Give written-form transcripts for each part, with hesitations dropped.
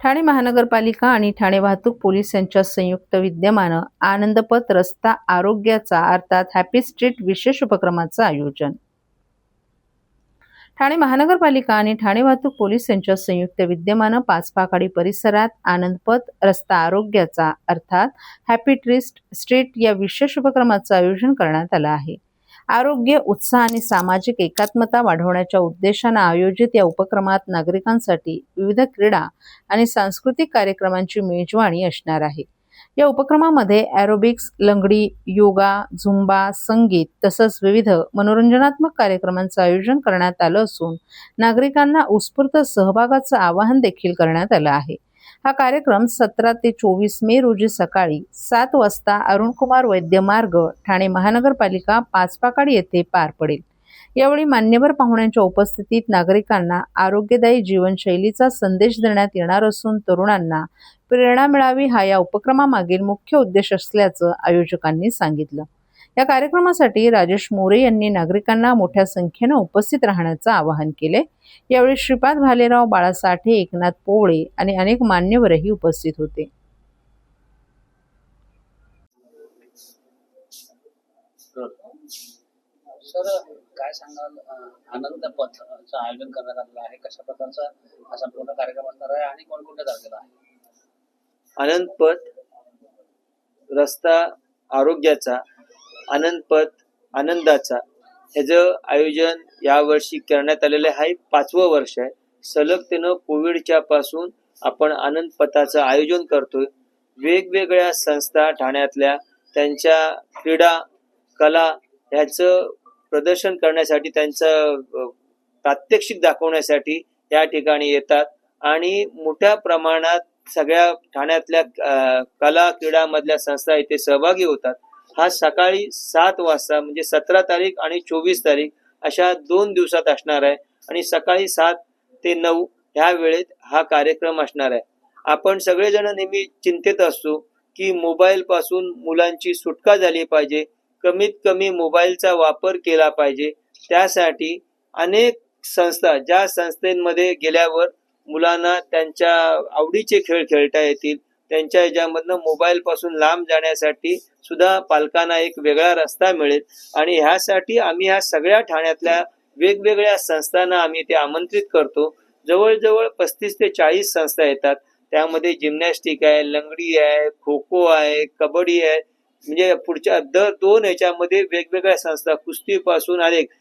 ठाणे महानगरपालिका आणि ठाणे वाहतूक पोलीस यांच्या संयुक्त विद्यमानं आनंदपथ रस्ता आरोग्याचा अर्थात हॅपी स्ट्रीट विशेष उपक्रमाचं आयोजन. ठाणे महानगरपालिका आणि ठाणे वाहतूक पोलीस यांच्या संयुक्त विद्यमानं पाचपाखाडी परिसरात आनंदपथ रस्ता आरोग्याचा अर्थात हॅपी स्ट्रीट या विशेष उपक्रमाचं आयोजन करण्यात आलं आहे. आरोग्य, उत्साह आणि सामाजिक एकात्मता वाढवण्याच्या उद्देशानं आयोजित या उपक्रमात नागरिकांसाठी विविध क्रीडा आणि सांस्कृतिक कार्यक्रमांची मेजवानी असणार आहे. या उपक्रमामध्ये एरोबिक्स, लंगडी, योगा, झुंबा, संगीत तसंच विविध मनोरंजनात्मक कार्यक्रमांचं आयोजन करण्यात आलं असून नागरिकांना उत्स्फूर्त सहभागाचं आवाहन देखील करण्यात आलं आहे. हा कार्यक्रम 17 ते 24 मे रोजी सकाळी 7 वाजता अरुणकुमार वैद्य मार्ग, ठाणे महानगरपालिका, पाचपाखाडी येथे पार पडेल. यावेळी मान्यवर पाहुण्यांच्या उपस्थितीत नागरिकांना आरोग्यदायी जीवनशैलीचा संदेश देण्यात येणार असून तरुणांना प्रेरणा मिळावी हा या उपक्रमामागील मुख्य उद्देश असल्याचं आयोजकांनी सांगितलं. या कार्यक्रमासाठी राजेश मोरे यांनी नागरिकांना मोठ्या संख्येनं उपस्थित राहण्याचं आवाहन केले. यावेळी श्रीपाद भालेराव, बाळा साठे, एकनाथ पोवळे आणि अनेक मान्यवरही उपस्थित होते. सर, काय सांगाल, आनंद पथचं आयोजन करण्यात आलेलं आहे, कशा प्रकारचा हा संपूर्ण कार्यक्रम असणार आहे आणि कोणकोणत्या तारखेला आहे? आनंद पथ रस्ता आरोग्याचा, आनंद पथ आनंदाचा ह्याचं आयोजन यावर्षी करण्यात आलेलं आहे. 5वं वर्ष आहे. सलगतेनं कोविडच्या पासून आपण आनंद पथाचं आयोजन करतोय. वेगवेगळ्या संस्था ठाण्यातल्या त्यांच्या क्रीडा, कला ह्याचं प्रदर्शन करण्यासाठी, त्यांचं प्रात्यक्षिक दाखवण्यासाठी या ठिकाणी येतात आणि मोठ्या प्रमाणात सगळ्या ठाण्यातल्या कला क्रीडामधल्या संस्था इथे सहभागी होतात. हा सकाळी 7 वाजता म्हणजे 17 तारीख आणि 24 तारीख अशा 2 दिवसात असणार आहे आणि सकाळी 7 ते 9 ह्या वेळेत हा कार्यक्रम असणार आहे. आपण सगळेजण नेहमी चिंतेत असतो की मोबाईल पासून मुलांची सुटका झाली पाहिजे, कमीत कमी मोबाईलचा वापर केला पाहिजे. त्यासाठी अनेक संस्था, ज्या संस्थेमध्ये गेल्यावर मुलांना त्यांच्या आवडीचे खेळ खेळता येतील, त्यांच्या ह्याच्यामधनं मोबाईल पासून लांब जाण्यासाठी सुद्धा पालकांना एक वेगळा रस्ता मिळेल आणि ह्यासाठी आम्ही ह्या सगळ्या ठाण्यातल्या वेगवेगळ्या संस्थांना आम्ही ते आमंत्रित करतो. जवळजवळ 35 ते 40 संस्था येतात. त्यामध्ये जिम्नॅस्टिक आहे, लंगडी आहे, खो खो आहे, कबड्डी आहे, म्हणजे पुढच्या दर 2 ह्याच्यामध्ये वेगवेगळ्या संस्था, कुस्तीपासून अनेक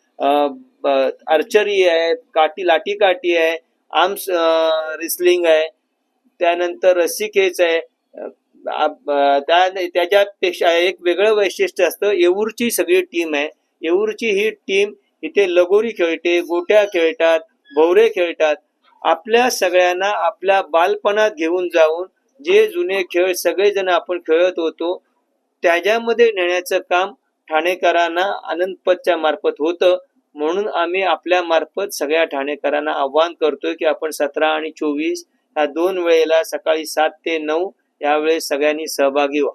आर्चरी आहे, लाठी काठी आहे, आर्म्स रेसलिंग आहे, त्यानंतर रस्सी खेच आहे. त्याच्यापेक्षा एक वेगळं वैशिष्ट्य असतं, येऊरची सगळी टीम आहे. येऊरची ही टीम इथे लगोरी खेळते, गोट्या खेळतात, भोवरे खेळतात. आपल्या सगळ्यांना आपल्या बालपणात घेऊन जाऊन जे जुने खेळ सगळेजण आपण खेळत होतो त्याच्यामध्ये नेण्याचं काम ठाणेकरांना आनंद पथच्या मार्फत होतं. म्हणून आम्ही आपल्या मार्फत सगळ्या ठाणेकरांना आव्हान करतोय की आपण 17 आणि 24 ह्या 2 वेळेला सकाळी 7 ते 9 यावेळेस सगळ्यांनी सहभागी व्हा.